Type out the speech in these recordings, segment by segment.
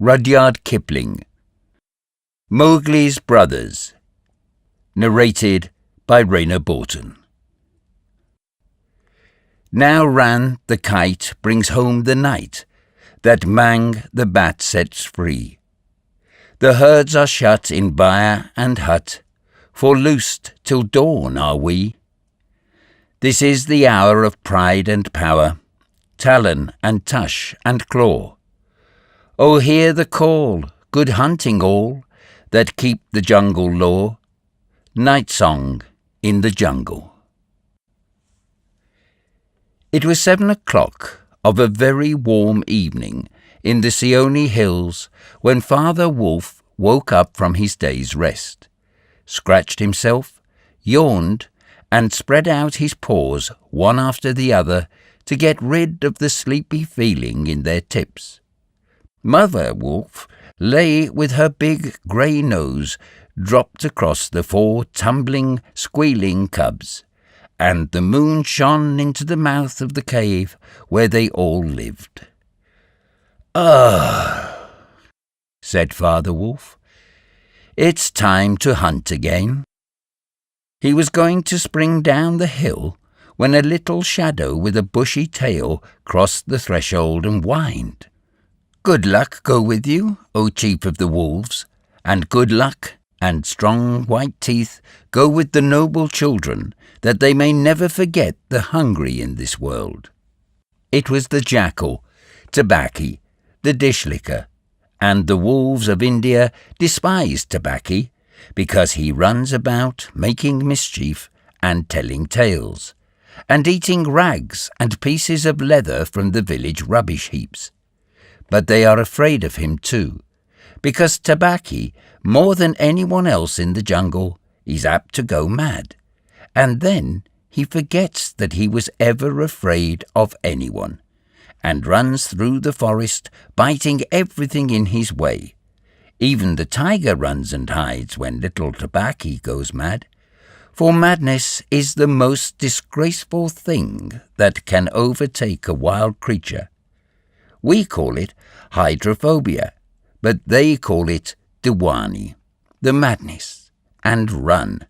Rudyard Kipling. Mowgli's Brothers. Narrated by Rainer Borton. Now Ran the kite brings home the night that Mang the bat sets free. The herds are shut in byre and hut, for loosed till dawn are we. This is the hour of pride and power, talon and tush and claw. Oh, hear the call, good hunting all, that keep the jungle law. Night song in the jungle. It was 7 o'clock of a very warm evening in the Seoni Hills when Father Wolf woke up from his day's rest, scratched himself, yawned, and spread out his paws one after the other to get rid of the sleepy feeling in their tips. Mother Wolf lay with her big grey nose dropped across the 4 tumbling, squealing cubs, and the moon shone into the mouth of the cave where they all lived. "Ah," said Father Wolf, "it's time to hunt again." He was going to spring down the hill when a little shadow with a bushy tail crossed the threshold and whined. "Good luck go with you, O Chief of the Wolves, and good luck and strong white teeth go with the noble children, that they may never forget the hungry in this world." It was the jackal, Tabaki, the dishlicker, and the wolves of India despise Tabaki because he runs about making mischief and telling tales, and eating rags and pieces of leather from the village rubbish heaps. But they are afraid of him too, because Tabaki, more than anyone else in the jungle, is apt to go mad, and then he forgets that he was ever afraid of anyone, and runs through the forest, biting everything in his way. Even the tiger runs and hides when little Tabaki goes mad, for madness is the most disgraceful thing that can overtake a wild creature. We call it hydrophobia, but they call it diwani, the madness, and run.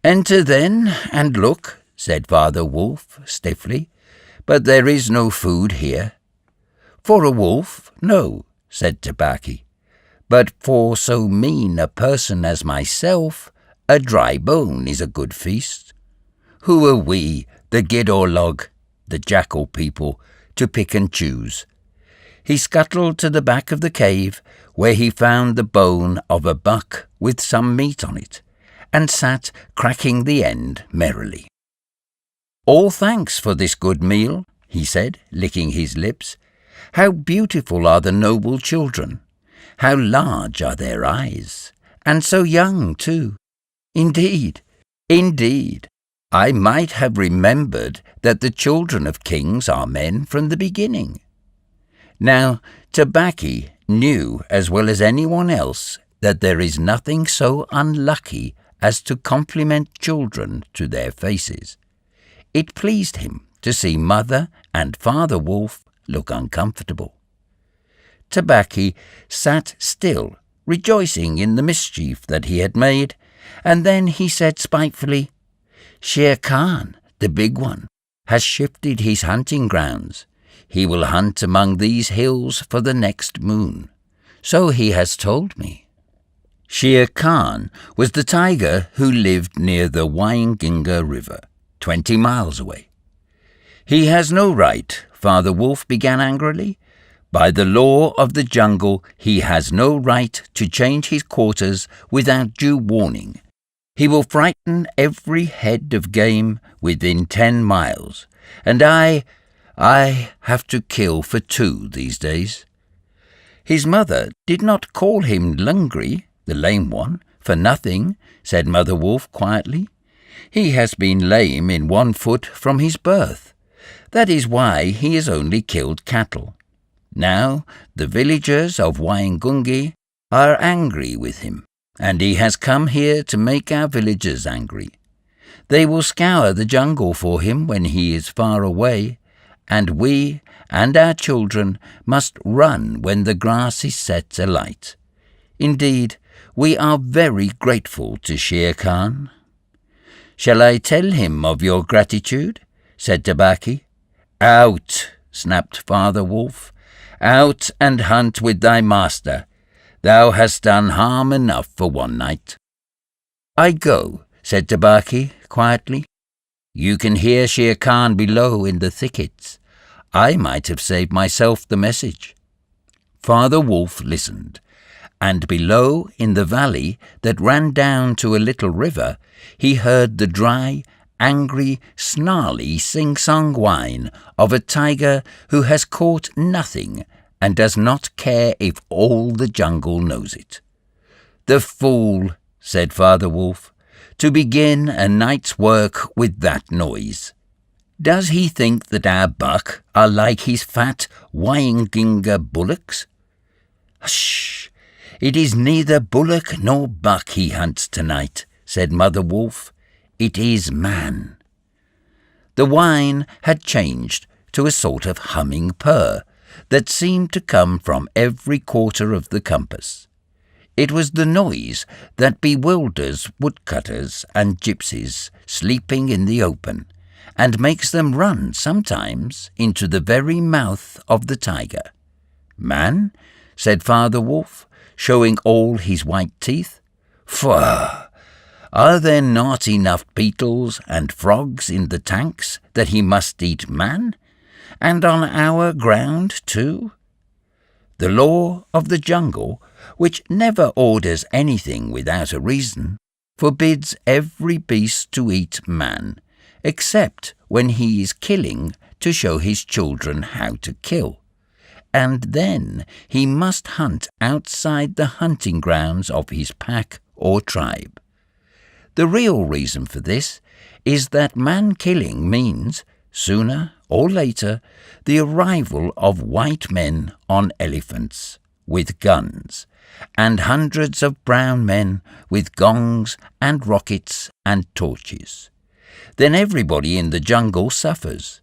"Enter then and look," said Father Wolf stiffly, "but there is no food here." "For a wolf, no," said Tabaki, "but for so mean a person as myself, a dry bone is a good feast. Who are we, the Gidorlog, the jackal people, to pick and choose?" He scuttled to the back of the cave, where he found the bone of a buck with some meat on it, and sat cracking the end merrily. "All thanks for this good meal," he said, licking his lips. "How beautiful are the noble children! How large are their eyes! And so young, too! Indeed, indeed! I might have remembered that the children of kings are men from the beginning." Now, Tabaki knew as well as anyone else that there is nothing so unlucky as to compliment children to their faces. It pleased him to see Mother and Father Wolf look uncomfortable. Tabaki sat still, rejoicing in the mischief that he had made, and then he said spitefully, "Shere Khan, the big one, has shifted his hunting grounds. He will hunt among these hills for the next moon. So he has told me." Shere Khan was the tiger who lived near the Waingunga River, 20 miles away. "He has no right," Father Wolf began angrily. "By the law of the jungle, he has no right to change his quarters without due warning. He will frighten every head of game within 10 miles, and I have to kill for 2 these days." "His mother did not call him Lungri, the lame one, for nothing," said Mother Wolf quietly. "He has been lame in 1 foot from his birth. That is why he has only killed cattle. Now the villagers of Waingungi are angry with him, and he has come here to make our villagers angry. They will scour the jungle for him when he is far away, and we and our children must run when the grass is set alight. Indeed, we are very grateful to Shere Khan." "Shall I tell him of your gratitude?" said Tabaqui. "Out," snapped Father Wolf. "Out and hunt with thy master. Thou hast done harm enough for one night." "I go," said Tabaqui quietly. "You can hear Shere Khan below in the thickets. I might have saved myself the message." Father Wolf listened, and below in the valley that ran down to a little river, he heard the dry, angry, snarly sing-song whine of a tiger who has caught nothing and does not care if all the jungle knows it. "The fool," said Father Wolf, "to begin a night's work with that noise. Does he think that our buck are like his fat Wainginga bullocks?" "Hush! It is neither bullock nor buck he hunts tonight," said Mother Wolf. "It is man." The whine had changed to a sort of humming purr that seemed to come from every quarter of the compass. It was the noise that bewilders woodcutters and gypsies sleeping in the open, and makes them run sometimes into the very mouth of the tiger. "Man?" said Father Wolf, showing all his white teeth. "Faugh! Are there not enough beetles and frogs in the tanks that he must eat man? And on our ground too?" The law of the jungle, which never orders anything without a reason, forbids every beast to eat man, except when he is killing to show his children how to kill. And then he must hunt outside the hunting grounds of his pack or tribe. The real reason for this is that man-killing means, sooner or later, the arrival of white men on elephants with guns, and hundreds of brown men with gongs and rockets and torches. Then everybody in the jungle suffers.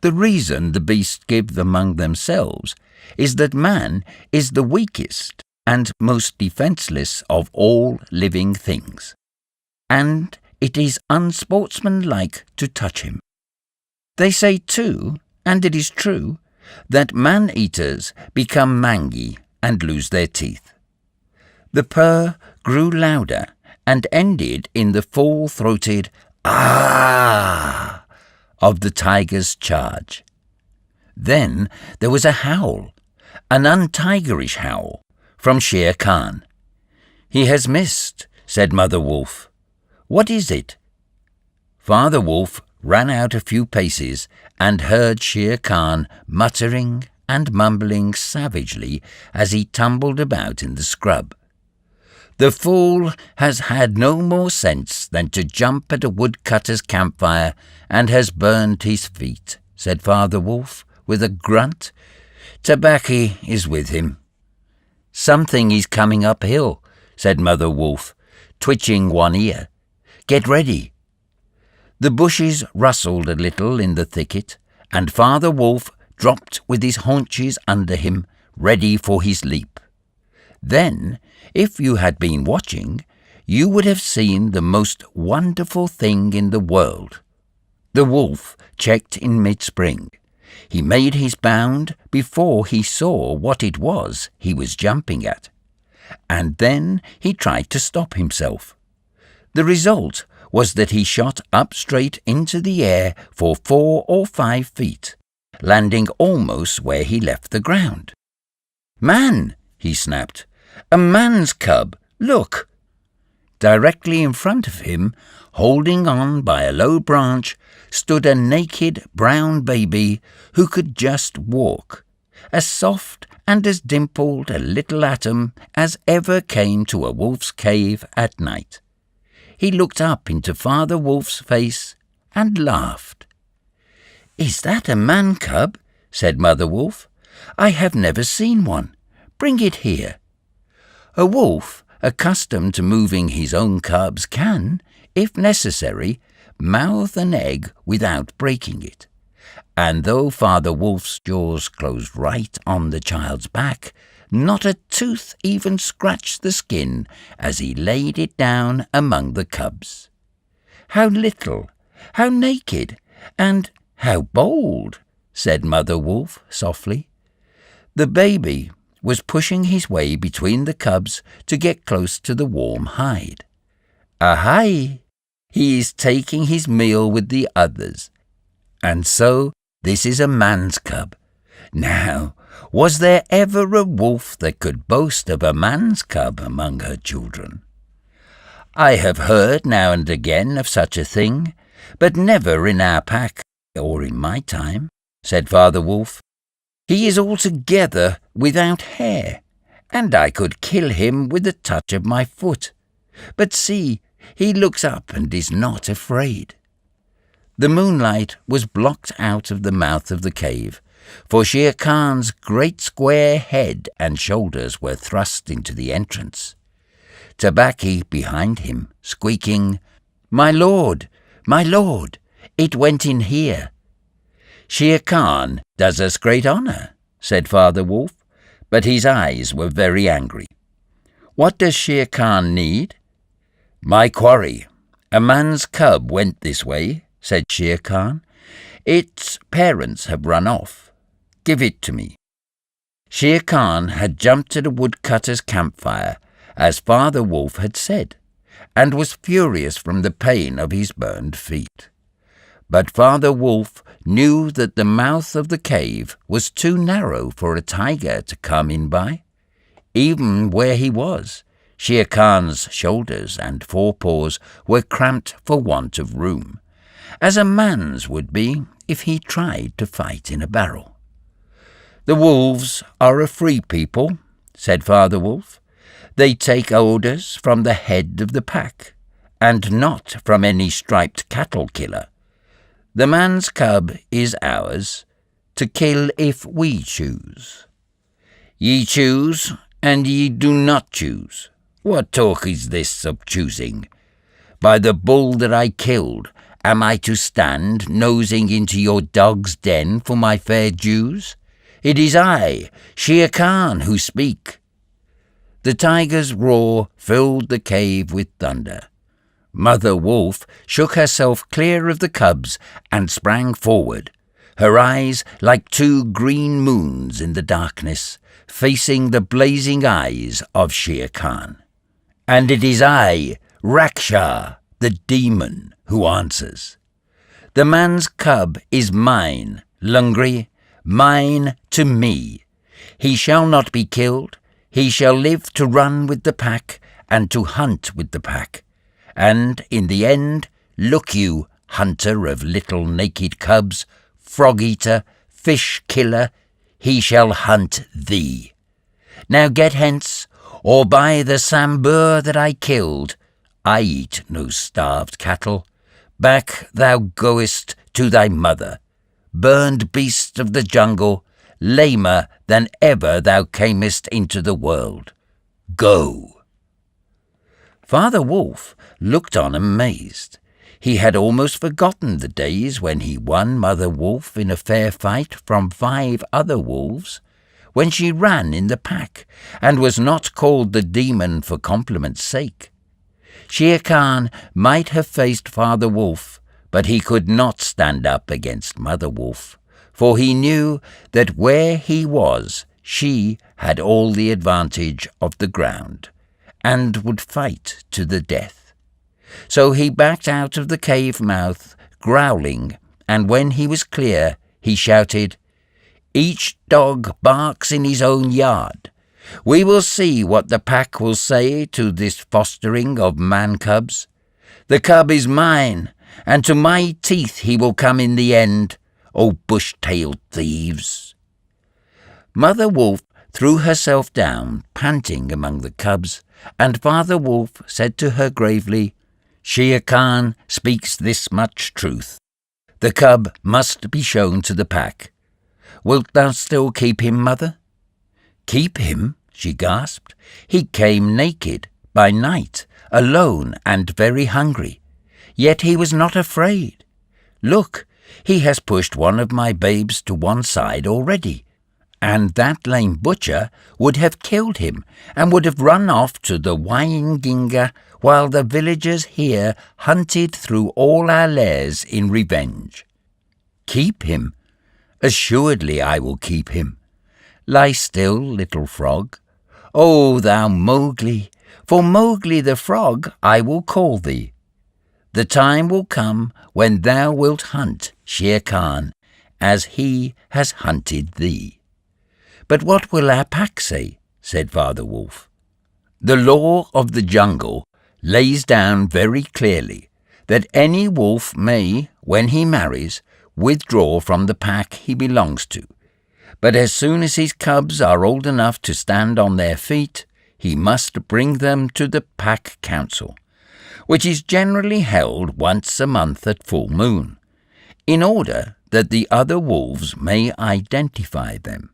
The reason the beasts give among themselves is that man is the weakest and most defenceless of all living things, and it is unsportsmanlike to touch him. They say too, and it is true, that man-eaters become mangy and lose their teeth. The purr grew louder and ended in the full-throated "ah" of the tiger's charge. Then there was a howl, an untigerish howl, from Shere Khan. "He has missed," said Mother Wolf. "What is it?" Father Wolf ran out a few paces and heard Shere Khan muttering and mumbling savagely as he tumbled about in the scrub. "The fool has had no more sense than to jump at a woodcutter's campfire and has burned his feet," said Father Wolf with a grunt. "Tabaqui is with him." "Something is coming uphill," said Mother Wolf, twitching one ear. "Get ready." The bushes rustled a little in the thicket, and Father Wolf dropped with his haunches under him, ready for his leap. Then, if you had been watching, you would have seen the most wonderful thing in the world. The wolf checked in mid-spring. He made his bound before he saw what it was he was jumping at, and then he tried to stop himself. The result was that he shot up straight into the air for 4 or 5 feet, landing almost where he left the ground. "Man!" he snapped. "A man's cub! Look!" Directly in front of him, holding on by a low branch, stood a naked brown baby who could just walk, as soft and as dimpled a little atom as ever came to a wolf's cave at night. He looked up into Father Wolf's face and laughed. "Is that a man-cub?" said Mother Wolf. "I have never seen one. Bring it here." A wolf, accustomed to moving his own cubs, can, if necessary, mouth an egg without breaking it, and though Father Wolf's jaws closed right on the child's back, not a tooth even scratched the skin as he laid it down among the cubs. "How little, how naked, and how bold," said Mother Wolf softly. The baby was pushing his way between the cubs to get close to the warm hide. "Ahai! He is taking his meal with the others. And so this is a man's cub. Now, was there ever a wolf that could boast of a man's cub among her children?" "I have heard now and again of such a thing, but never in our pack or in my time," said Father Wolf. "He is altogether without hair, and I could kill him with a touch of my foot. But see, he looks up and is not afraid." The moonlight was blocked out of the mouth of the cave, for Shere Khan's great square head and shoulders were thrust into the entrance. Tabaki behind him, squeaking, my lord, it went in here." "Shere Khan does us great honour," said Father Wolf, but his eyes were very angry. "What does Shere Khan need?" "My quarry. A man's cub went this way," said Shere Khan. "Its parents have run off. Give it to me." Shere Khan had jumped at a woodcutter's campfire, as Father Wolf had said, and was furious from the pain of his burned feet. But Father Wolf knew that the mouth of the cave was too narrow for a tiger to come in by. Even where he was, Shere Khan's shoulders and forepaws were cramped for want of room, as a man's would be if he tried to fight in a barrel. "The wolves are a free people," said Father Wolf. "They take orders from the head of the pack, and not from any striped cattle killer. The man's cub is ours, to kill if we choose." "Ye choose, and ye do not choose. What talk is this of choosing? By the bull that I killed, am I to stand nosing into your dog's den for my fair dues? It is I, Shere Khan, who speak." The tiger's roar filled the cave with thunder. Mother Wolf shook herself clear of the cubs and sprang forward, her eyes like two green moons in the darkness, facing the blazing eyes of Shere Khan. "And it is I, Raksha, the demon, who answers. The man's cub is mine, Lungri, mine to me. He shall not be killed. He shall live to run with the pack and to hunt with the pack. And in the end, look you, hunter of little naked cubs, frog-eater, fish-killer, he shall hunt thee. Now get hence, or by the Sambur that I killed, I eat no starved cattle. Back thou goest to thy mother, burned beast of the jungle, lamer than ever thou camest into the world. Go." Father Wolf looked on amazed. He had almost forgotten the days when he won Mother Wolf in a fair fight from 5 other wolves, when she ran in the pack and was not called the demon for compliment's sake. Shere Khan might have faced Father Wolf, but he could not stand up against Mother Wolf, for he knew that where he was, she had all the advantage of the ground, and would fight to the death. So he backed out of the cave mouth, growling, and when he was clear, he shouted, "Each dog barks in his own yard. We will see what the pack will say to this fostering of man-cubs. The cub is mine, and to my teeth he will come in the end, O bush-tailed thieves." Mother Wolf threw herself down, panting among the cubs, and Father Wolf said to her gravely, "Shere Khan speaks this much truth. The cub must be shown to the pack. Wilt thou still keep him, mother?" "Keep him?" she gasped. "He came naked, by night, alone and very hungry. Yet he was not afraid. Look, He has pushed one of my babes to one side already, and that lame butcher would have killed him and would have run off to the Wainginga while the villagers here hunted through all our lairs in revenge. Keep him? Assuredly I will keep him. Lie still, little frog. O thou Mowgli, for Mowgli the frog I will call thee. The time will come when thou wilt hunt Shere Khan as he has hunted thee. But what will our pack say? Said Father Wolf. The law of the jungle lays down very clearly that any wolf may, when he marries, withdraw from the pack he belongs to. But as soon as his cubs are old enough to stand on their feet, he must bring them to the pack council, which is generally held once a month at full moon, in order that the other wolves may identify them.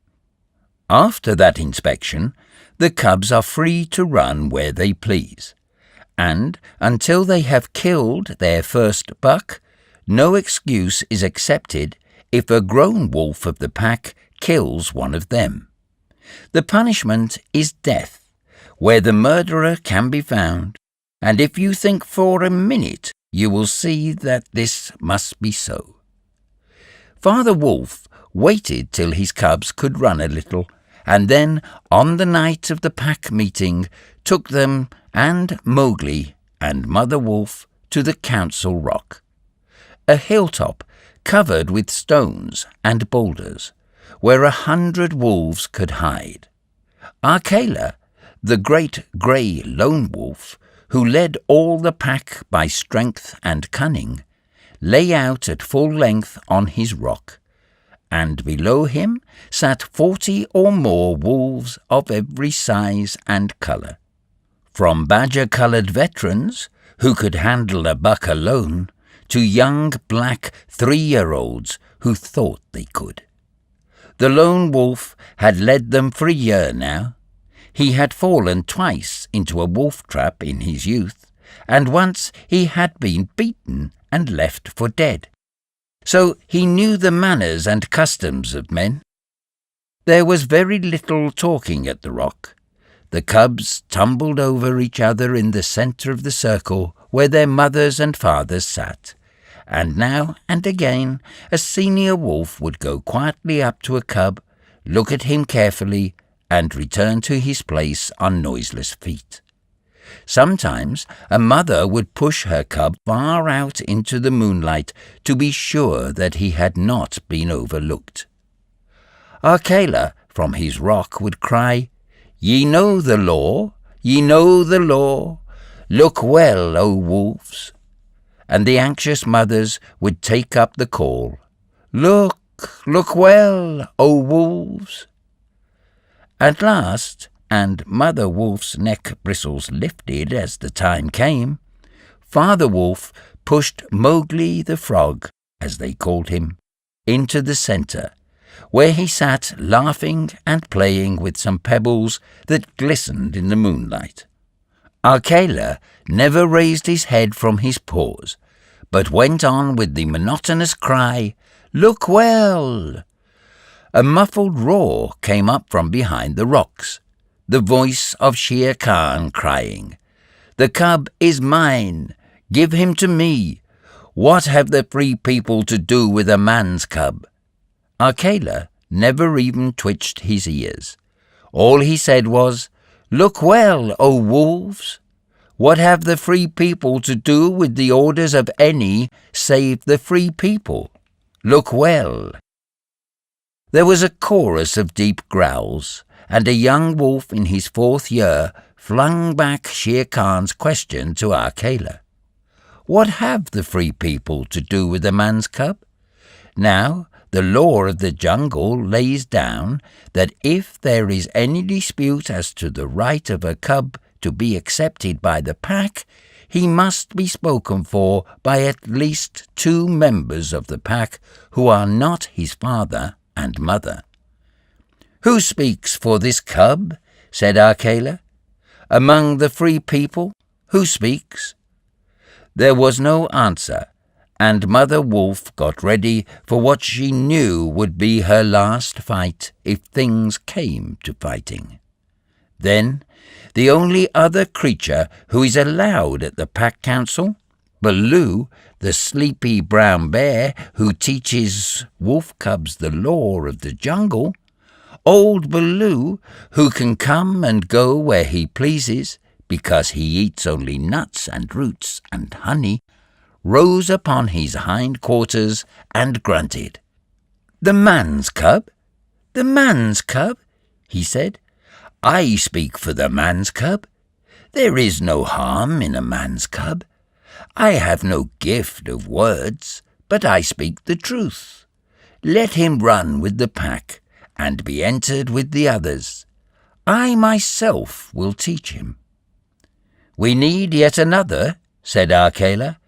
After that inspection, the cubs are free to run where they please, and until they have killed their first buck, no excuse is accepted if a grown wolf of the pack kills one of them. The punishment is death, where the murderer can be found, and if you think for a minute, you will see that this must be so. Father Wolf waited till his cubs could run a little, and then, on the night of the pack meeting, took them and Mowgli and Mother Wolf to the Council Rock, a hilltop covered with stones and boulders, where 100 wolves could hide. Akela, the great grey lone wolf, who led all the pack by strength and cunning, lay out at full length on his rock, and below him sat 40 or more wolves of every size and colour, from badger-coloured veterans who could handle a buck alone, to young black 3-year-olds who thought they could. The lone wolf had led them for a year now. He had fallen twice into a wolf trap in his youth, and once he had been beaten and left for dead. So he knew the manners and customs of men. There was very little talking at the rock. The cubs tumbled over each other in the centre of the circle where their mothers and fathers sat, and now and again a senior wolf would go quietly up to a cub, look at him carefully, and return to his place on noiseless feet. Sometimes a mother would push her cub far out into the moonlight to be sure that he had not been overlooked. Akela from his rock would cry, "Ye know the law, ye know the law. Look well, O wolves." And the anxious mothers would take up the call, "Look, look well, O wolves." At last, and Mother Wolf's neck bristles lifted as the time came, Father Wolf pushed Mowgli the frog, as they called him, into the centre, where he sat laughing and playing with some pebbles that glistened in the moonlight. Akela never raised his head from his paws, but went on with the monotonous cry, "Look well!" A muffled roar came up from behind the rocks, the voice of Shere Khan crying, "The cub is mine! Give him to me! What have the free people to do with a man's cub?" Akela never even twitched his ears. All he said was, "Look well, O wolves! What have the free people to do with the orders of any save the free people? Look well!" There was a chorus of deep growls, and a young wolf in his 4th year flung back Shere Khan's question to Akela. What have the free people to do with a man's cub? Now, the law of the jungle lays down that if there is any dispute as to the right of a cub to be accepted by the pack, he must be spoken for by at least 2 members of the pack who are not his father and mother. "Who speaks for this cub?" said Akela. "Among the free people, who speaks?" There was no answer, and Mother Wolf got ready for what she knew would be her last fight if things came to fighting. Then, the only other creature who is allowed at the Pack Council, Baloo, the sleepy brown bear who teaches wolf cubs the law of the jungle, old Baloo, who can come and go where he pleases because he eats only nuts and roots and honey, rose upon his hind quarters and grunted. "The man's cub? The man's cub?" he said. "I speak for the man's cub. There is no harm in a man's cub. I have no gift of words, but I speak the truth. Let him run with the pack and be entered with the others. I myself will teach him." "We need yet another," said Akela.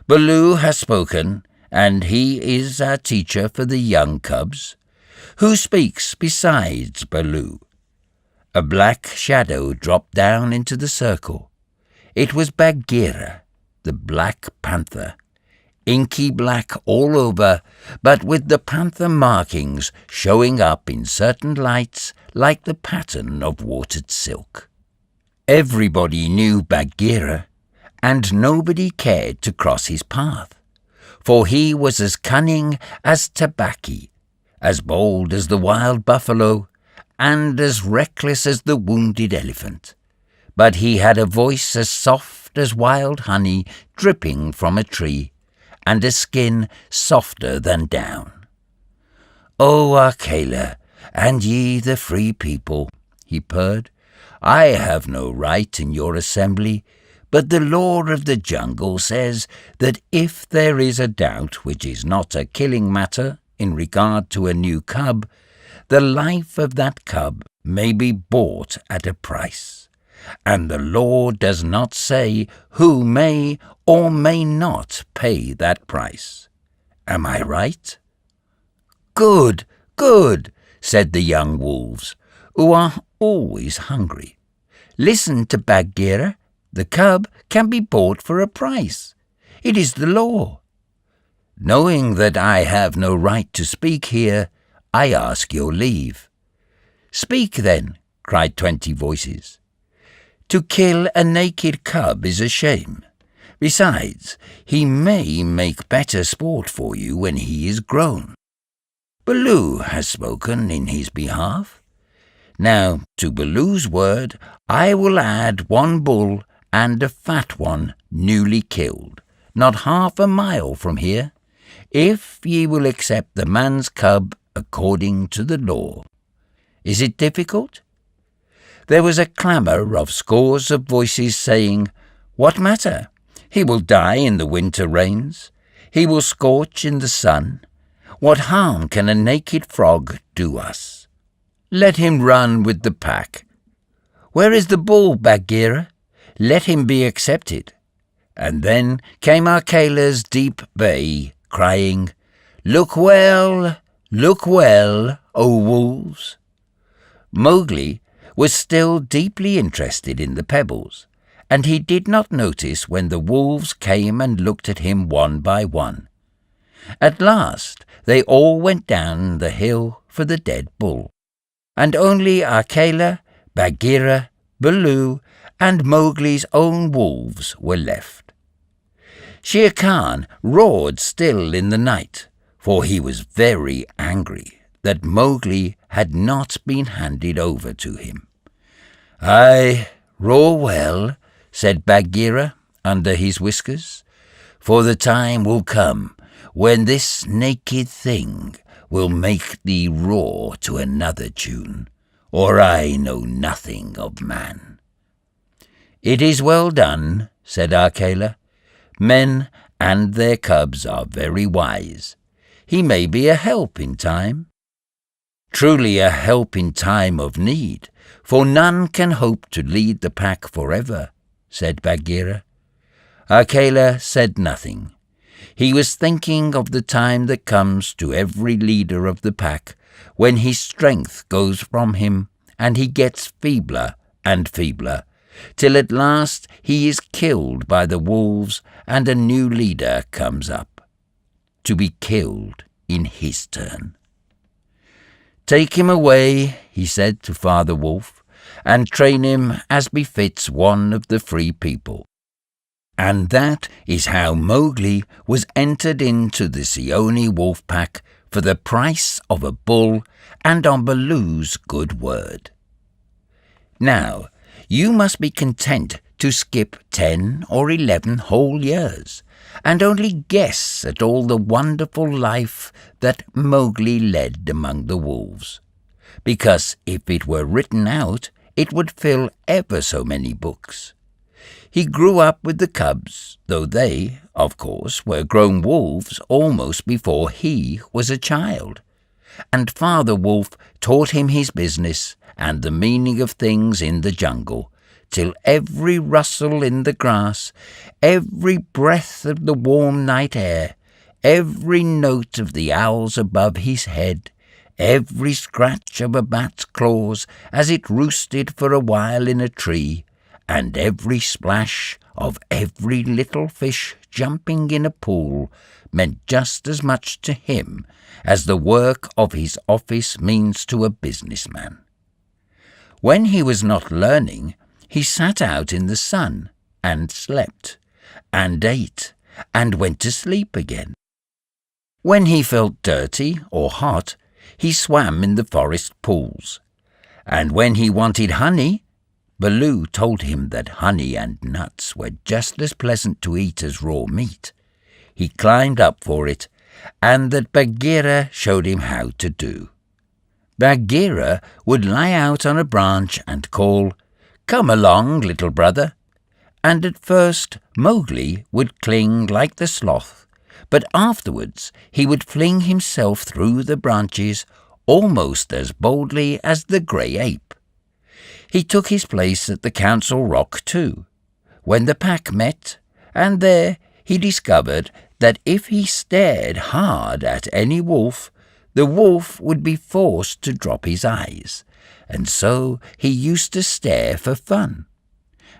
"Baloo has spoken, and he is our teacher for the young cubs. Who speaks besides Baloo?" A black shadow dropped down into the circle. It was Bagheera, the Black Panther, inky black all over, but with the panther markings showing up in certain lights like the pattern of watered silk. Everybody knew Bagheera, and nobody cared to cross his path, for he was as cunning as Tabaqui, as bold as the wild buffalo, and as reckless as the wounded elephant. But he had a voice as soft as wild honey dripping from a tree, and a skin softer than down. "O Akela, and ye the free people," he purred, "I have no right in your assembly, but the law of the jungle says that if there is a doubt which is not a killing matter in regard to a new cub, the life of that cub may be bought at a price, and the law does not say who may or may not pay that price. Am I right?" "Good, good," said the young wolves, who are always hungry. "Listen to Bagheera. The cub can be bought for a price. It is the law." "Knowing that I have no right to speak here, I ask your leave." "Speak then," cried 20 voices. "To kill a naked cub is a shame. Besides, he may make better sport for you when he is grown. Baloo has spoken in his behalf. Now, to Baloo's word, I will add 1 bull and a fat one newly killed, not half a mile from here, if ye will accept the man's cub according to the law. Is it difficult?" There was a clamour of scores of voices saying, "What matter? He will die in the winter rains. He will scorch in the sun. What harm can a naked frog do us? Let him run with the pack. Where is the bull, Bagheera? Let him be accepted." And then came Akela's deep bay, crying, look well, O wolves." Mowgli was still deeply interested in the pebbles, and he did not notice when the wolves came and looked at him one by one. At last they all went down the hill for the dead bull, and only Akela, Bagheera, Baloo, and Mowgli's own wolves were left. Shere Khan roared still in the night, for he was very angry that Mowgli had not been handed over to him. "Aye, roar well," said Bagheera under his whiskers, "for the time will come when this naked thing will make thee roar to another tune, or I know nothing of man." "It is well done," said Akela. "Men and their cubs are very wise. He may be a help in time." "Truly a help in time of need, for none can hope to lead the pack forever," said Bagheera. Akela said nothing. He was thinking of the time that comes to every leader of the pack, when his strength goes from him and he gets feebler and feebler, till at last he is killed by the wolves and a new leader comes up. to be killed in his turn. "Take him away," he said to Father Wolf, "and train him as befits one of the free people." And that is how Mowgli was entered into the Seeonee wolf pack for the price of a bull and on Baloo's good word. Now, you must be content to skip 10 or 11 whole years and only guess at all the wonderful life that Mowgli led among the wolves, because if it were written out, it would fill ever so many books. He grew up with the cubs, though they, of course, were grown wolves almost before he was a child, and Father Wolf taught him his business and the meaning of things in the jungle, till every rustle in the grass, every breath of the warm night air, every note of the owls above his head, every scratch of a bat's claws as it roosted for a while in a tree, and every splash of every little fish jumping in a pool meant just as much to him as the work of his office means to a businessman. When he was not learning, he sat out in the sun and slept, and ate, and went to sleep again. When he felt dirty or hot, he swam in the forest pools, and when he wanted honey, Baloo told him that honey and nuts were just as pleasant to eat as raw meat. He climbed up for it, and that Bagheera showed him how to do. Bagheera would lie out on a branch and call, "Come along, little brother," and at first Mowgli would cling like the sloth, but afterwards he would fling himself through the branches almost as boldly as the grey ape. He took his place at the council rock too, when the pack met, and there he discovered that if he stared hard at any wolf, the wolf would be forced to drop his eyes, and so he used to stare for fun.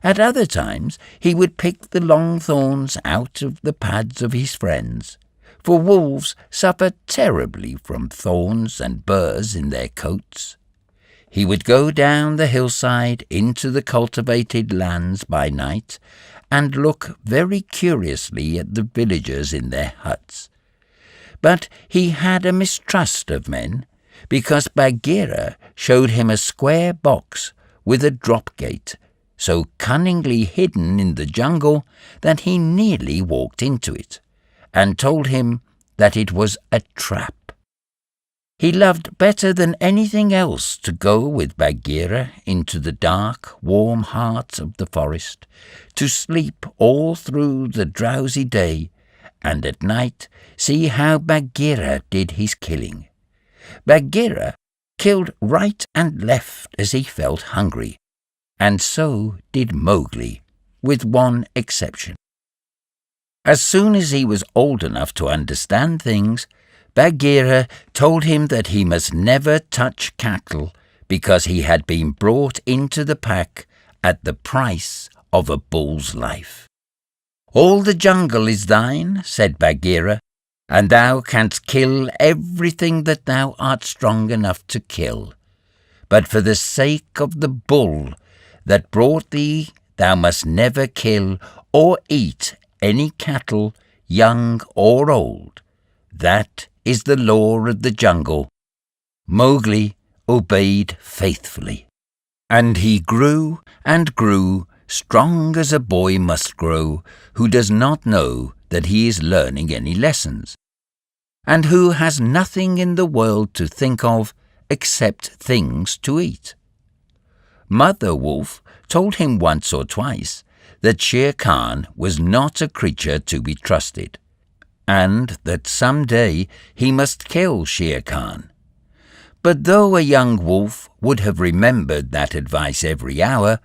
At other times he would pick the long thorns out of the pads of his friends, for wolves suffer terribly from thorns and burrs in their coats. He would go down the hillside into the cultivated lands by night and look very curiously at the villagers in their huts. But he had a mistrust of men, because Bagheera showed him a square box with a drop gate, so cunningly hidden in the jungle that he nearly walked into it, and told him that it was a trap. He loved better than anything else to go with Bagheera into the dark, warm heart of the forest, to sleep all through the drowsy day, and at night see how Bagheera did his killing. Bagheera killed right and left as he felt hungry, and so did Mowgli, with one exception. As soon as he was old enough to understand things, Bagheera told him that he must never touch cattle because he had been brought into the pack at the price of a bull's life. "All the jungle is thine," said Bagheera, "and thou canst kill everything that thou art strong enough to kill. But for the sake of the bull that brought thee, thou must never kill or eat any cattle, young or old. That is the law of the jungle." Mowgli obeyed faithfully, and he grew and grew, strong as a boy must grow who does not know that he is learning any lessons, and who has nothing in the world to think of except things to eat. Mother Wolf told him once or twice that Shere Khan was not a creature to be trusted, and that some day he must kill Shere Khan. But though a young wolf would have remembered that advice every hour,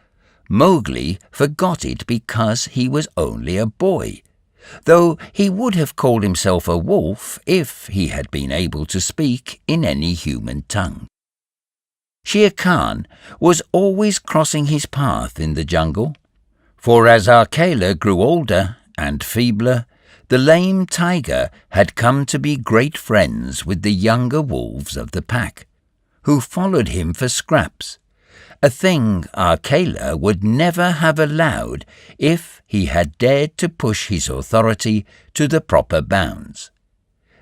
Mowgli forgot it because he was only a boy, though he would have called himself a wolf if he had been able to speak in any human tongue. Shere Khan was always crossing his path in the jungle, for as Akela grew older and feebler, The lame tiger had come to be great friends with the younger wolves of the pack, who followed him for scraps, a thing Akela would never have allowed if he had dared to push his authority to the proper bounds.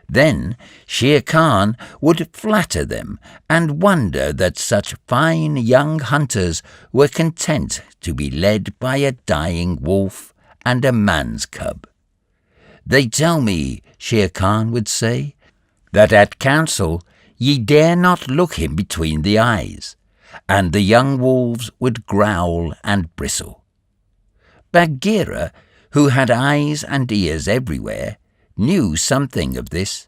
Then Shere Khan would flatter them and wonder that such fine young hunters were content to be led by a dying wolf and a man's cub. "They tell me," Shere Khan would say, "that at council ye dare not look him between the eyes," and the young wolves would growl and bristle. Bagheera, who had eyes and ears everywhere, knew something of this,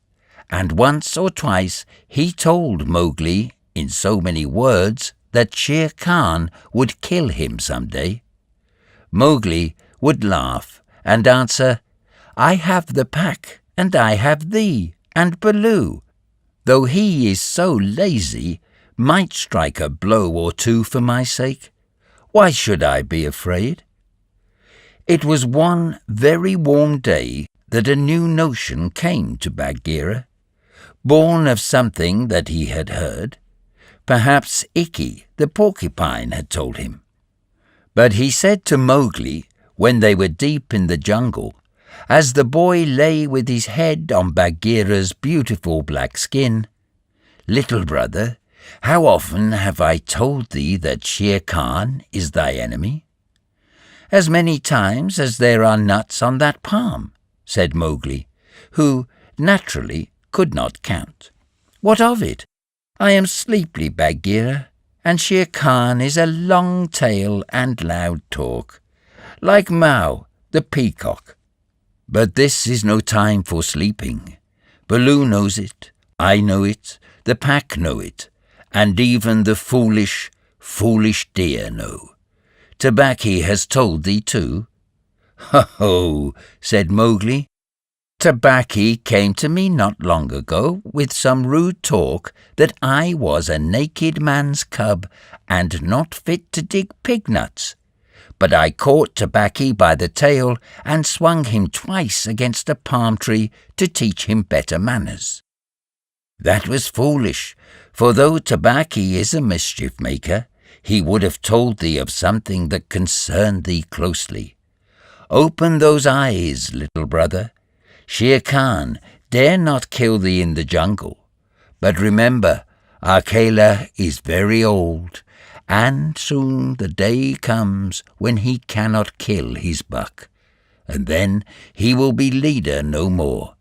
and once or twice he told Mowgli in so many words that Shere Khan would kill him some day. Mowgli would laugh and answer, "I have the pack, and I have thee, and Baloo, though he is so lazy, might strike a blow or two for my sake. Why should I be afraid?" It was one very warm day that a new notion came to Bagheera, born of something that he had heard. Perhaps Ikki the porcupine had told him. But he said to Mowgli, when they were deep in the jungle, as the boy lay with his head on Bagheera's beautiful black skin, "Little brother, how often have I told thee that Shere Khan is thy enemy?" "As many times as there are nuts on that palm," said Mowgli, who naturally could not count. "What of it? I am sleepy, Bagheera, and Shere Khan is a long tail and loud talk, like Mao, the peacock. But this is no time for sleeping. Baloo knows it, I know it, the pack know it, and even the foolish deer know. Tabaqui has told thee too." "Ho ho," said Mowgli. "Tabaqui came to me not long ago with some rude talk that I was a naked man's cub and not fit to dig pig nuts. But I caught Tabaqui by the tail and swung him twice against a palm tree to teach him better manners. That was foolish, for though Tabaqui is a mischief maker, he would have told thee of something that concerned thee closely. Open those eyes, little brother. Shere Khan dare not kill thee in the jungle. But remember, Akela is very old, and soon the day comes when he cannot kill his buck, and then he will be leader no more.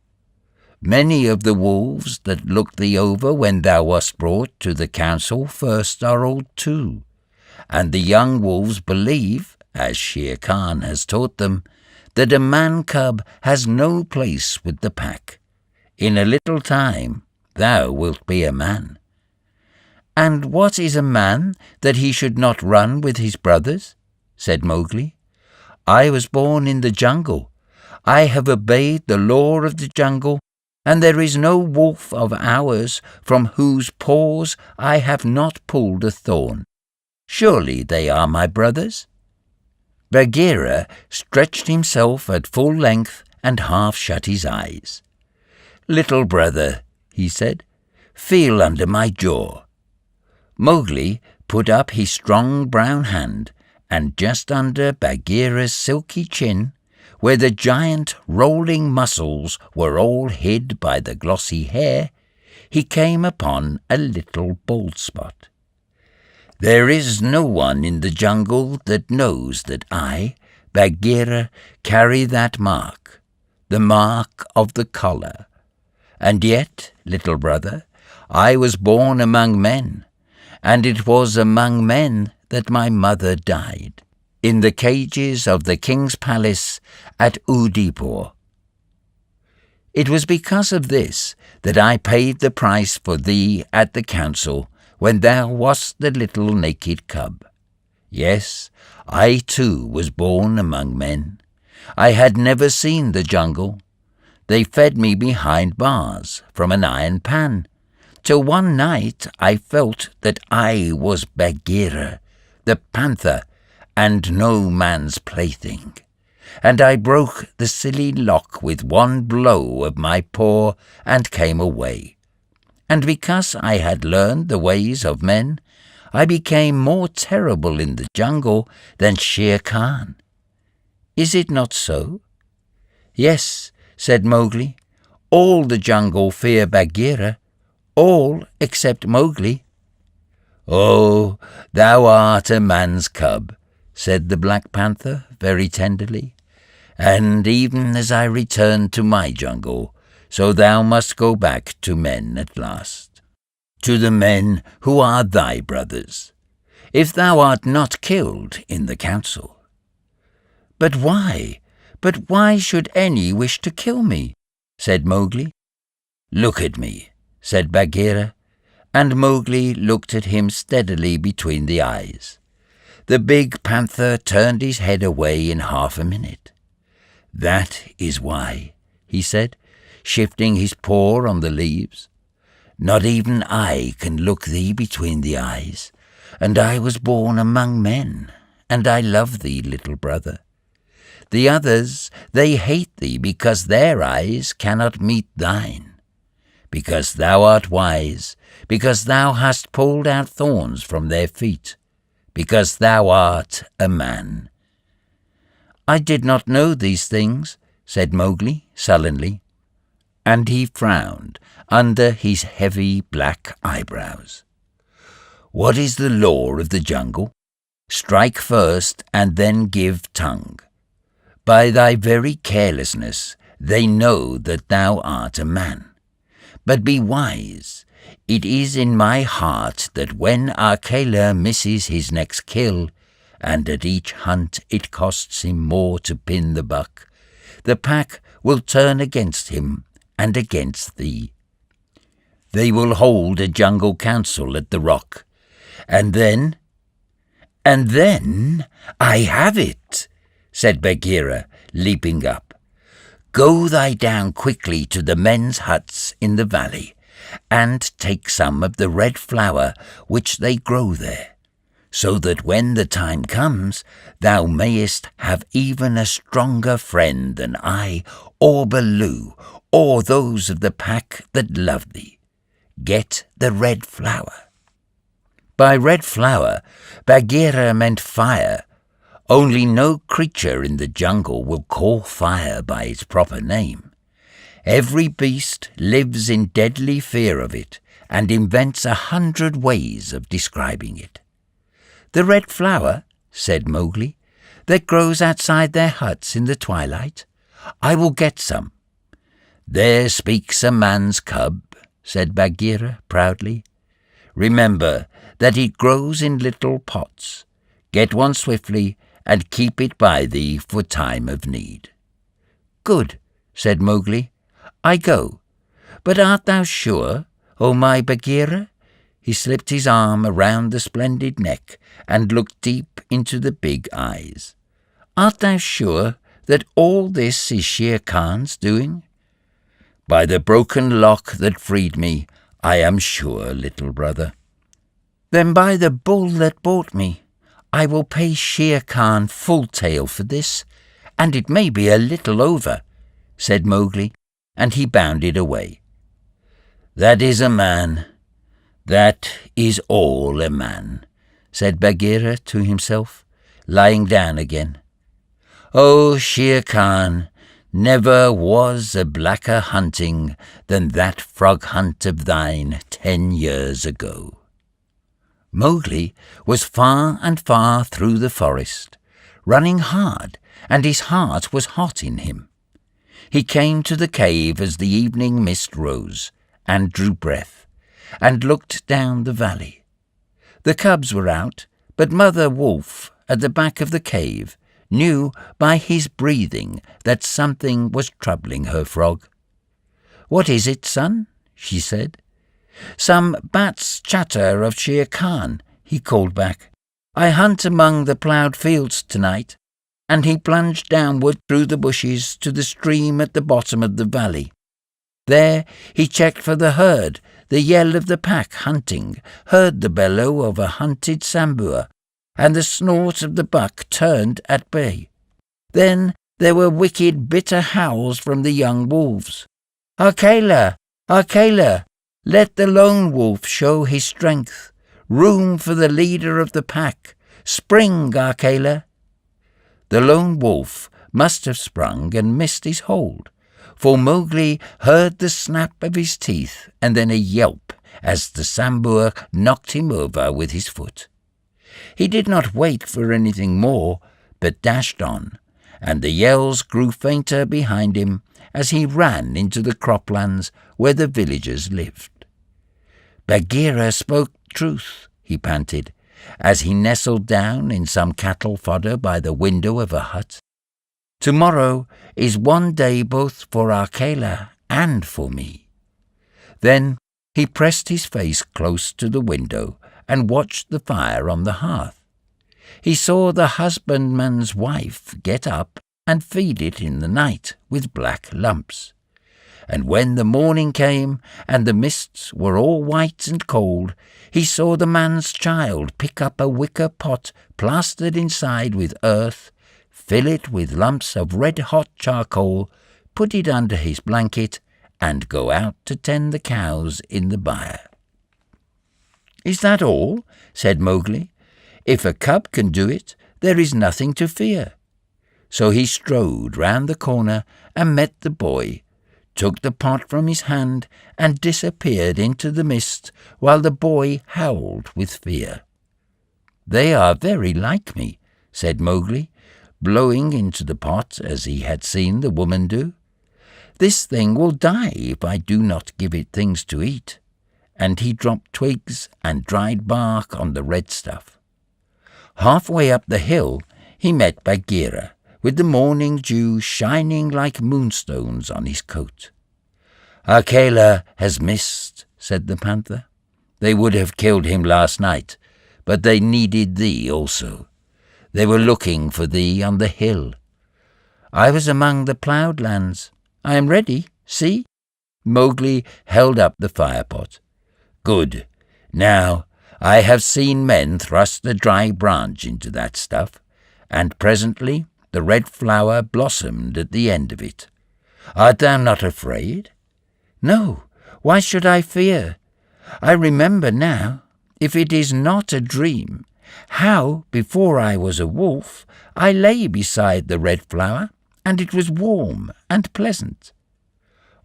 Many of the wolves that looked thee over when thou wast brought to the council first are old too, and the young wolves believe, as Shere Khan has taught them, that a man-cub has no place with the pack. In a little time thou wilt be a man." "And what is a man that he should not run with his brothers?" said Mowgli. "I was born in the jungle. I have obeyed the law of the jungle, and there is no wolf of ours from whose paws I have not pulled a thorn. Surely they are my brothers?" Bagheera stretched himself at full length and half shut his eyes. "Little brother," he said, "feel under my jaw." Mowgli put up his strong brown hand, and just under Bagheera's silky chin, where the giant rolling muscles were all hid by the glossy hair, he came upon a little bald spot. "There is no one in the jungle that knows that I, Bagheera, carry that mark, the mark of the collar. And yet, little brother, I was born among men, and it was among men that my mother died, in the cages of the king's palace at Udaipur. It was because of this that I paid the price for thee at the council when thou wast the little naked cub. Yes, I too was born among men. I had never seen the jungle. They fed me behind bars from an iron pan, till one night I felt that I was Bagheera, the panther, and no man's plaything. and I broke the silly lock with one blow of my paw and came away. And because I had learned the ways of men, I became more terrible in the jungle than Shere Khan. Is it not so?" "Yes," said Mowgli. "All the jungle fear Bagheera, all except Mowgli." "Oh, thou art a man's cub," said the Black Panther very tenderly. "And even as I return to my jungle, so thou must go back to men at last, to the men who are thy brothers, if thou art not killed in the council." "But why? But why should any wish to kill me?" said Mowgli. "Look at me," said Bagheera, and Mowgli looked at him steadily between the eyes. The big panther turned his head away in half a minute. "That is why," he said, shifting his paw on the leaves. "Not even I can look thee between the eyes, and I was born among men, and I love thee, little brother. The others, they hate thee because their eyes cannot meet thine, because thou art wise, because thou hast pulled out thorns from their feet, because thou art a man." "I did not know these things," said Mowgli sullenly, and he frowned under his heavy black eyebrows. "What is the law of the jungle? Strike first and then give tongue. By thy very carelessness they know that thou art a man. But be wise. It is in my heart that when Akela misses his next kill, and at each hunt it costs him more to pin the buck, the pack will turn against him and against thee. They will hold a jungle council at the rock, and then I have it," said Bagheera, leaping up. "Go thy down quickly to the men's huts in the valley, and take some of the red flower which they grow there, so that when the time comes thou mayest have even a stronger friend than I or Baloo or those of the pack that love thee. Get the red flower." By red flower, Bagheera meant fire. Only no creature in the jungle will call fire by its proper name. Every beast lives in deadly fear of it and invents 100 ways of describing it. "The red flower," said Mowgli, "that grows outside their huts in the twilight. I will get some." "There speaks a man's cub," said Bagheera proudly. "Remember that it grows in little pots. Get one swiftly and keep it by thee for time of need." "Good," said Mowgli. "I go. But art thou sure, O my Bagheera?" He slipped his arm around the splendid neck and looked deep into the big eyes. "Art thou sure that all this is Shere Khan's doing?" "By the broken lock that freed me, I am sure, little brother." "Then by the bull that bought me, I will pay Shere Khan full tale for this, and it may be a little over," said Mowgli, and he bounded away. "That is a man. That is all a man," said Bagheera to himself, lying down again. "Oh, Shere Khan, never was a blacker hunting than that frog hunt of thine 10 years ago." Mowgli was far and far through the forest, running hard, and his heart was hot in him. He came to the cave as the evening mist rose, and drew breath, and looked down the valley. The cubs were out, but Mother Wolf, at the back of the cave, knew by his breathing that something was troubling her frog. "What is it, son?" she said. "Some bats chatter of Shere Khan," he called back. "I hunt among the ploughed fields tonight," and he plunged downward through the bushes to the stream at the bottom of the valley. There he checked for the herd, the yell of the pack hunting, heard the bellow of a hunted sambua, and the snort of the buck turned at bay. Then there were wicked, bitter howls from the young wolves. "Akela! Akela! Let the lone wolf show his strength. Room for the leader of the pack. Spring, Akela!" The lone wolf must have sprung and missed his hold, for Mowgli heard the snap of his teeth and then a yelp as the Sambur knocked him over with his foot. He did not wait for anything more, but dashed on, and the yells grew fainter behind him as he ran into the croplands where the villagers lived. "Bagheera spoke truth," he panted, as he nestled down in some cattle fodder by the window of a hut. "Tomorrow is one day both for Akela and for me." Then he pressed his face close to the window and watched the fire on the hearth. He saw the husbandman's wife get up and feed it in the night with black lumps. And when the morning came and the mists were all white and cold, he saw the man's child pick up a wicker pot plastered inside with earth, fill it with lumps of red-hot charcoal, put it under his blanket, and go out to tend the cows in the byre. "Is that all?" said Mowgli. "If a cub can do it, there is nothing to fear." So he strode round the corner and met the boy, took the pot from his hand, and disappeared into the mist while the boy howled with fear. "They are very like me," said Mowgli, blowing into the pot as he had seen the woman do. "This thing will die if I do not give it things to eat." And he dropped twigs and dried bark on the red stuff. Halfway up the hill he met Bagheera, with the morning dew shining like moonstones on his coat. "Akela has missed," said the panther. "They would have killed him last night, but they needed thee also. They were looking for thee on the hill." "I was among the ploughed lands. I am ready, see." Mowgli held up the firepot. "Good. Now, I have seen men thrust a dry branch into that stuff, and presently the red flower blossomed at the end of it. Art thou not afraid?" "No. Why should I fear? I remember now, if it is not a dream, how, before I was a wolf, I lay beside the red flower, and it was warm and pleasant."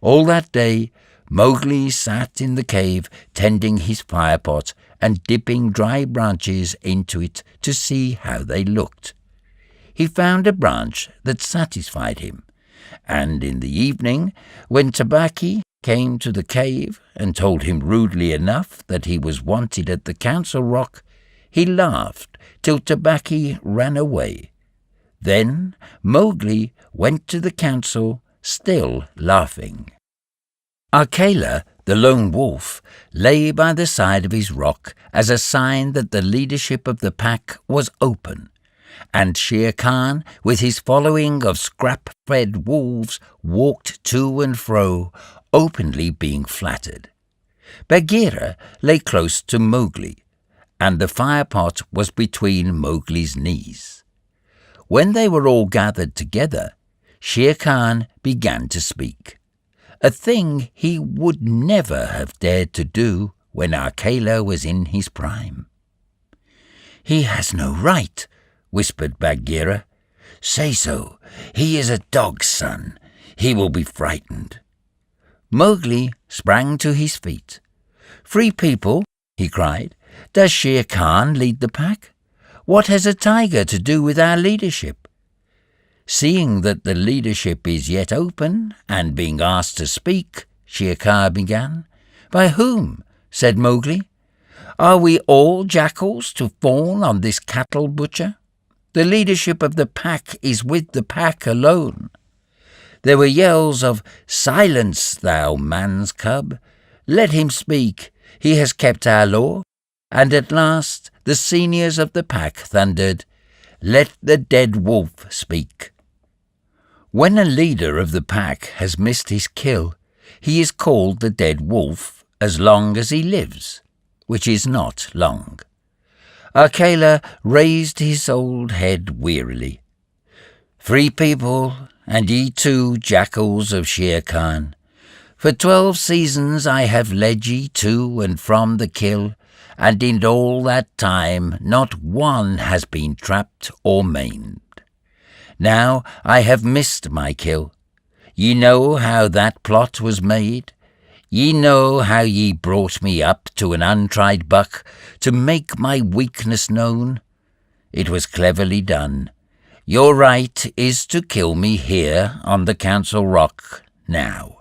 All that day Mowgli sat in the cave tending his firepot and dipping dry branches into it to see how they looked. He found a branch that satisfied him, and in the evening, when Tabaqui came to the cave and told him rudely enough that he was wanted at the council rock, he laughed till Tabaqui ran away. Then Mowgli went to the council, still laughing. Akela, the lone wolf, lay by the side of his rock as a sign that the leadership of the pack was open, and Shere Khan, with his following of scrap-fed wolves, walked to and fro, openly being flattered. Bagheera lay close to Mowgli, and the firepot was between Mowgli's knees. When they were all gathered together, Shere Khan began to speak, a thing he would never have dared to do when Akela was in his prime. "He has no right," whispered Bagheera. "Say so. He is a dog's son. He will be frightened." Mowgli sprang to his feet. "Free people," he cried. "Does Shere Khan lead the pack? What has a tiger to do with our leadership?" "Seeing that the leadership is yet open, and being asked to speak," Shere Khan began. "By whom?" said Mowgli. "Are we all jackals to fawn on this cattle butcher? The leadership of the pack is with the pack alone." There were yells of, "Silence, thou man's cub! Let him speak. He has kept our law." And at last the seniors of the pack thundered, "Let the dead wolf speak." When a leader of the pack has missed his kill, he is called the dead wolf as long as he lives, which is not long. Akela raised his old head wearily. "Free people, and ye too, jackals of Shere Khan. For 12 seasons I have led ye to and from the kill, and in all that time not one has been trapped or maimed. Now I have missed my kill. Ye know how that plot was made. Ye know how ye brought me up to an untried buck to make my weakness known. It was cleverly done. Your right is to kill me here on the Council Rock now.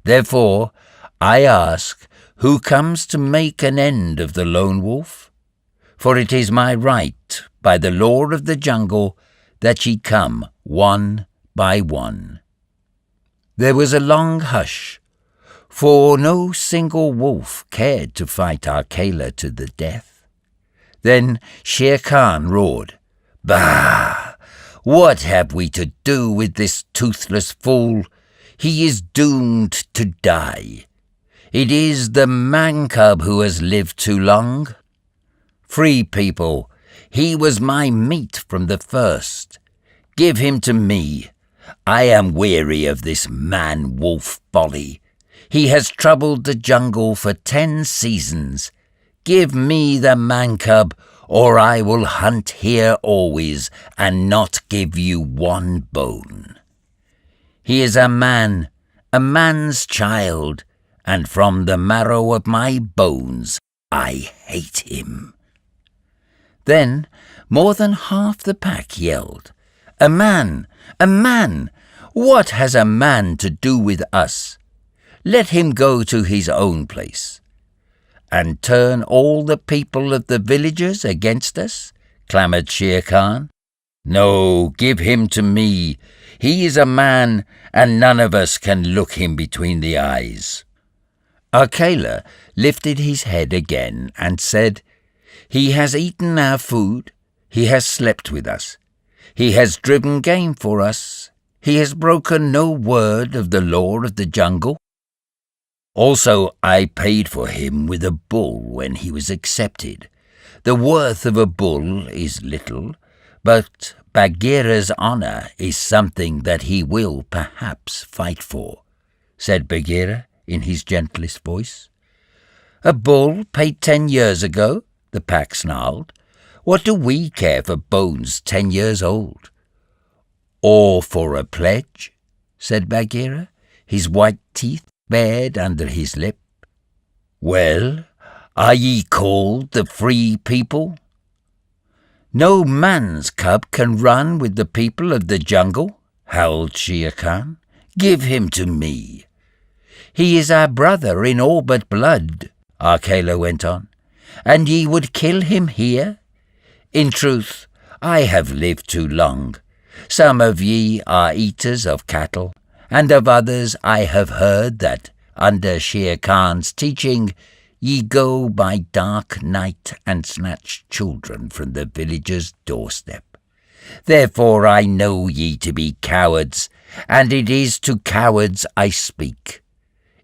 Therefore, I ask, who comes to make an end of the lone wolf? For it is my right, by the law of the jungle, that ye come one by one." There was a long hush, for no single wolf cared to fight Akela to the death. Then Shere Khan roared, "Bah! What have we to do with this toothless fool? He is doomed to die. It is the man-cub who has lived too long. Free people, he was my meat from the first. Give him to me. I am weary of this man-wolf folly. He has troubled the jungle for 10 seasons. Give me the man-cub, or I will hunt here always and not give you one bone. He is a man, a man's child, and from the marrow of my bones I hate him." Then more than half the pack yelled, "A man! A man! What has a man to do with us? Let him go to his own place." "And turn all the people of the villages against us?" clamoured Shere Khan. "No, give him to me. He is a man, and none of us can look him between the eyes." Akela lifted his head again and said, "He has eaten our food. He has slept with us. He has driven game for us. He has broken no word of the law of the jungle. Also, I paid for him with a bull when he was accepted. The worth of a bull is little, but Bagheera's honour is something that he will perhaps fight for," said Bagheera in his gentlest voice. "A bull paid 10 years ago?" the pack snarled. "What do we care for bones 10 years old?" "Or for a pledge?" said Bagheera, his white teeth bared under his lip. "Well, are ye called the Free People?" "No man's cub can run with the people of the jungle," howled Shere Khan. "Give him to me." "He is our brother in all but blood," Akela went on, "and ye would kill him here? In truth, I have lived too long. Some of ye are eaters of cattle, and of others I have heard that, under Shere Khan's teaching, ye go by dark night and snatch children from the village's doorstep. Therefore I know ye to be cowards, and it is to cowards I speak.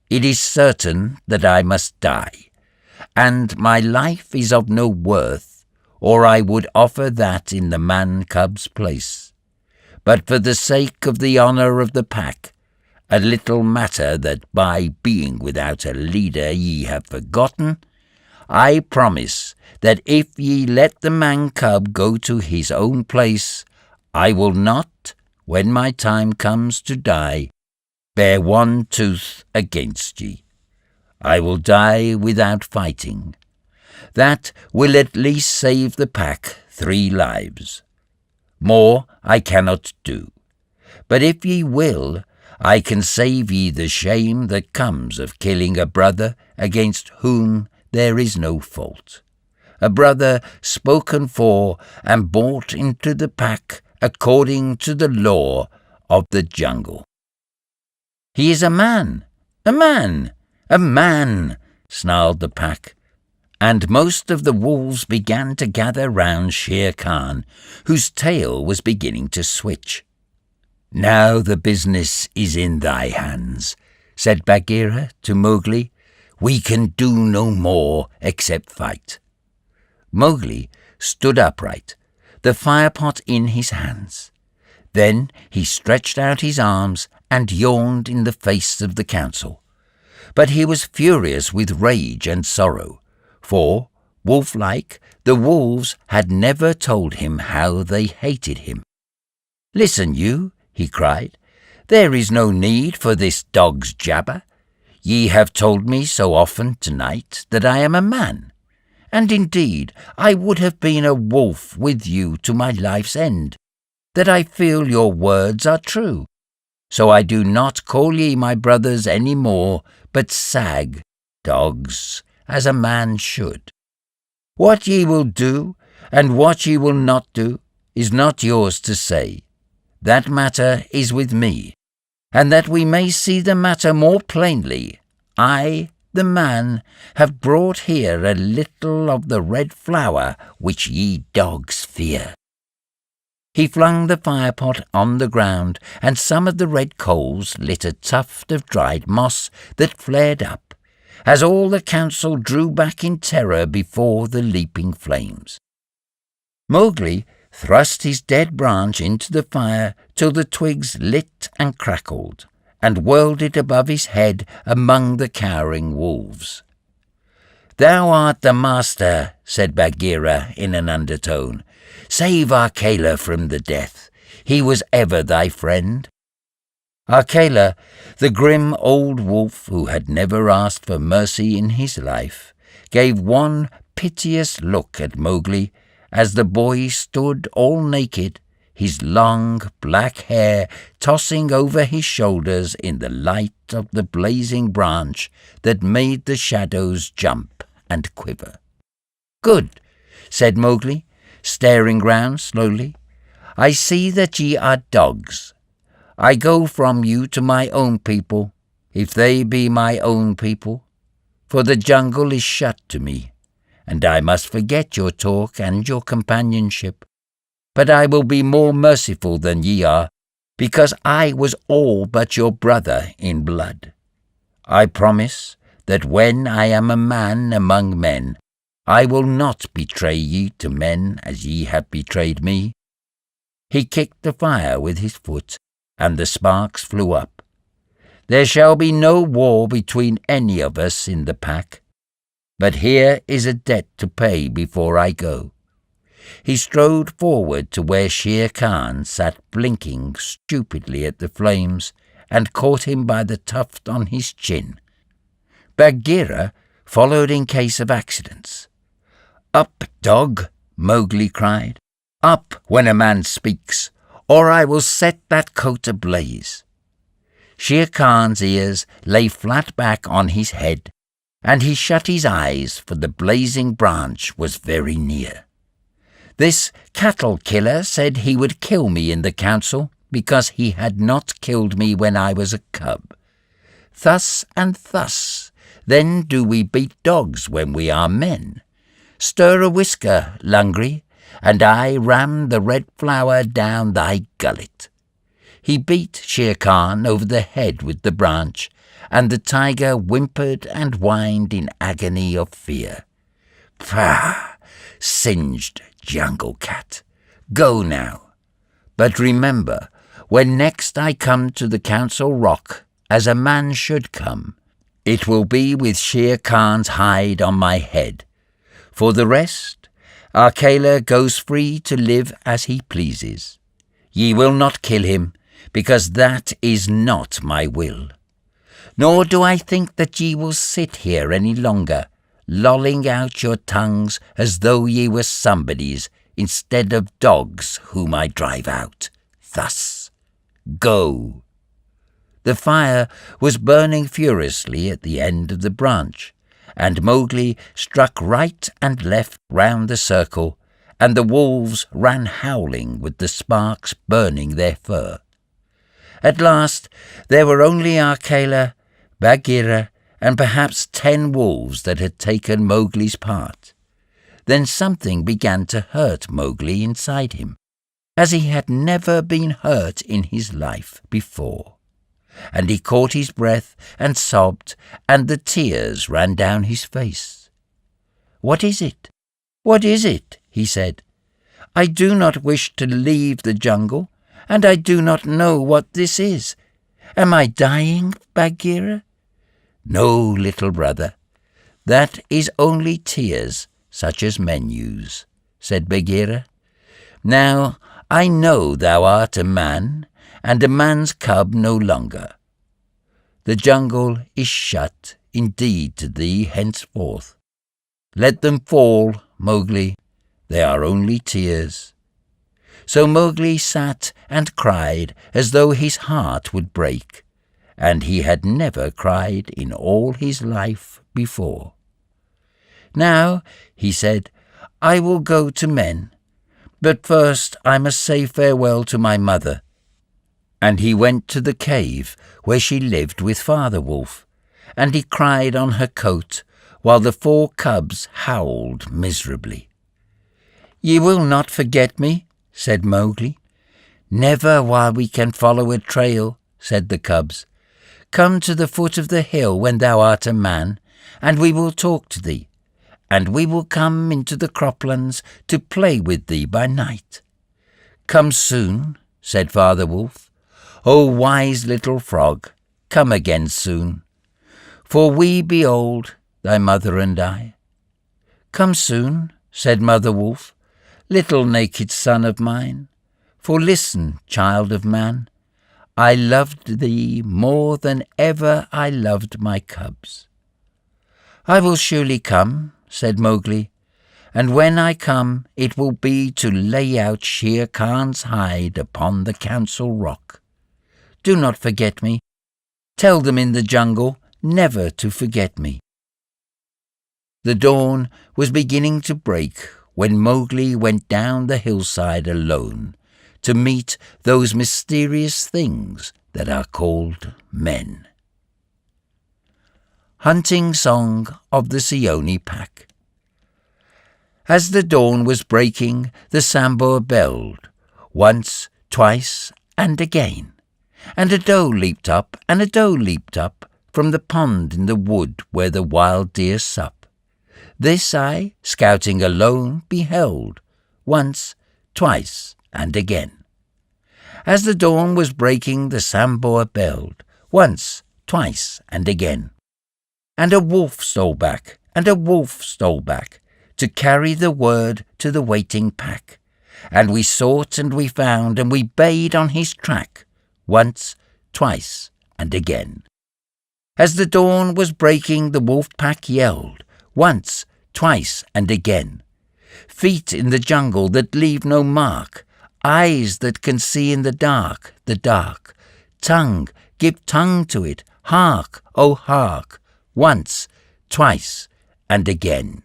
It is certain that I must die, and my life is of no worth, or I would offer that in the man-cub's place. But for the sake of the honour of the pack, a little matter that by being without a leader ye have forgotten, I promise that if ye let the man-cub go to his own place, I will not, when my time comes to die, bear one tooth against ye. I will die without fighting. That will at least save the pack 3 lives. More I cannot do. But if ye will, I can save ye the shame that comes of killing a brother against whom there is no fault. A brother spoken for and brought into the pack according to the law of the jungle." "He is a man, a man, a man," snarled the pack, and most of the wolves began to gather round Shere Khan, whose tail was beginning to switch. "Now the business is in thy hands," said Bagheera to Mowgli. "We can do no more except fight." Mowgli stood upright, the firepot in his hands. Then he stretched out his arms and yawned in the face of the council. But he was furious with rage and sorrow, for, wolf-like, the wolves had never told him how they hated him. "Listen, you," he cried, "there is no need for this dog's jabber. Ye have told me so often tonight that I am a man, and indeed I would have been a wolf with you to my life's end, that I feel your words are true. So I do not call ye my brothers any more, but sag, dogs, as a man should. What ye will do, and what ye will not do, is not yours to say. That matter is with me, and that we may see the matter more plainly, I, the man, have brought here a little of the red flower which ye dogs fear." He flung the firepot on the ground, and some of the red coals lit a tuft of dried moss that flared up, as all the council drew back in terror before the leaping flames. Mowgli thrust his dead branch into the fire till the twigs lit and crackled, and whirled it above his head among the cowering wolves. "Thou art the master," said Bagheera in an undertone. "Save Akela from the death. He was ever thy friend." Akela, the grim old wolf who had never asked for mercy in his life, gave one piteous look at Mowgli as the boy stood all naked, his long black hair tossing over his shoulders in the light of the blazing branch that made the shadows jump and quiver. "Good," said Mowgli, staring round slowly. "I see that ye are dogs. I go from you to my own people, if they be my own people, for the jungle is shut to me, and I must forget your talk and your companionship. But I will be more merciful than ye are, because I was all but your brother in blood. I promise that when I am a man among men, I will not betray ye to men as ye have betrayed me." He kicked the fire with his foot, and the sparks flew up. "There shall be no war between any of us in the pack. But here is a debt to pay before I go." He strode forward to where Shere Khan sat blinking stupidly at the flames, and caught him by the tuft on his chin. Bagheera followed in case of accidents. "Up, dog!" Mowgli cried. "Up when a man speaks, or I will set that coat ablaze." Shere Khan's ears lay flat back on his head, and he shut his eyes, for the blazing branch was very near. "This cattle killer said he would kill me in the council because he had not killed me when I was a cub. Thus and thus, then do we beat dogs when we are men. Stir a whisker, Lungri, and I ram the red flower down thy gullet." He beat Shere Khan over the head with the branch, and the tiger whimpered and whined in agony of fear. "Pah! Singed jungle cat! Go now. But remember, when next I come to the council rock, as a man should come, it will be with Shere Khan's hide on my head. For the rest, Akela goes free to live as he pleases. Ye will not kill him, because that is not my will. Nor do I think that ye will sit here any longer, lolling out your tongues as though ye were somebody's, instead of dogs whom I drive out. Thus, go." The fire was burning furiously at the end of the branch, and Mowgli struck right and left round the circle, and the wolves ran howling with the sparks burning their fur. At last there were only Akela, Bagheera, and perhaps 10 wolves that had taken Mowgli's part. Then something began to hurt Mowgli inside him, as he had never been hurt in his life before, and he caught his breath and sobbed, and the tears ran down his face. "What is it? What is it?" he said. "I do not wish to leave the jungle, and I do not know what this is. Am I dying, Bagheera?" "No, little brother. That is only tears, such as men use," said Bagheera. "Now I know thou art a man, and a man's cub no longer. The jungle is shut indeed to thee henceforth. Let them fall, Mowgli. They are only tears." So Mowgli sat and cried as though his heart would break, and he had never cried in all his life before. "Now," he said, "I will go to men, but first I must say farewell to my mother." And he went to the cave where she lived with Father Wolf, and he cried on her coat while the 4 cubs howled miserably. "Ye will not forget me?" said Mowgli. "Never while we can follow a trail," said the cubs. "Come to the foot of the hill when thou art a man, and we will talk to thee, and we will come into the croplands to play with thee by night." "Come soon," said Father Wolf. "O wise little frog, come again soon, for we be old, thy mother and I." "Come soon," said Mother Wolf, "little naked son of mine, for listen, child of man, I loved thee more than ever I loved my cubs." "I will surely come," said Mowgli, "and when I come it will be to lay out Shere Khan's hide upon the Council Rock. Do not forget me. Tell them in the jungle never to forget me." The dawn was beginning to break when Mowgli went down the hillside alone to meet those mysterious things that are called men. Hunting Song of the Seeonee Pack. As the dawn was breaking, the Sambur belled, once, twice, and again, and a doe leaped up, and a doe leaped up from the pond in the wood where the wild deer sup. This I, scouting alone, beheld, once, twice, and again. As the dawn was breaking, the Sambur belled, once, twice, and again. And a wolf stole back, and a wolf stole back, to carry the word to the waiting pack. And we sought and we found, and we bayed on his track, once, twice, and again. As the dawn was breaking, the wolf pack yelled, once, twice, and again. Feet in the jungle that leave no mark, eyes that can see in the dark, tongue, give tongue to it, hark, oh hark, once, twice, and again.